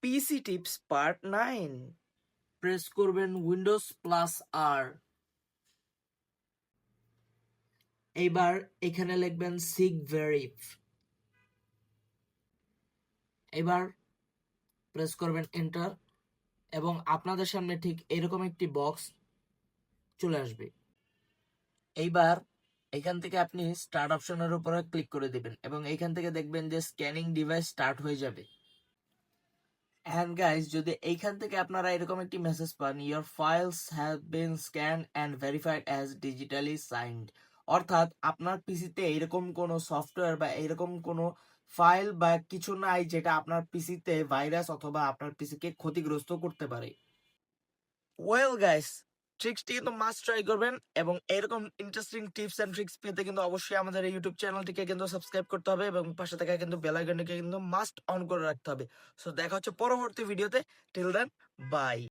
পিসি tips part 9। Press করবেন Windows plus আর। এইবার এখানে লিখবেন সিগ ভেরিফ। এবার প্রেস করবেন এন্টার এবং আপনাদের সামনে ঠিক এরকম একটি বক্স চলে আসবে। এইবার এখান থেকে আপনি স্টার্ট অপশনের উপরে ক্লিক করে দিবেন এবং এইখান থেকে দেখবেন যে স্ক্যানিং ডিভাইস স্টার্ট হয়ে যাবে। এন্ড গাইস, যদি এইখান থেকে আপনারা এরকম একটি মেসেজ পান, your files have been scanned and verified as digitally signed, অর্থাৎ আপনার পিসিতে এরকম কোনো সফটওয়্যার বা এরকম কোনো ফাইল বা কিছু নাই যেটা আপনার পিসিতে ভাইরাস অথবা আপনার পিসিকে ক্ষতিগ্রস্ত করতে পারে। ওয়েল গাইস, ট্রিক্সটি কিন্তু মাস্ট ট্রাই করবেন এবং এরকম ইন্টারেস্টিং টিপস এন্ড ট্রিক্স পেতে কিন্তু অবশ্যই আমাদের এই ইউটিউব চ্যানেলটিকে কিন্তু সাবস্ক্রাইব করতে হবে এবং পাশে থাকা কিন্তু বেল আইকনটিকে কিন্তু মাস্ট অন করে রাখতে হবে। সো দেখা হচ্ছে পরবর্তী ভিডিওতে। Till then, by.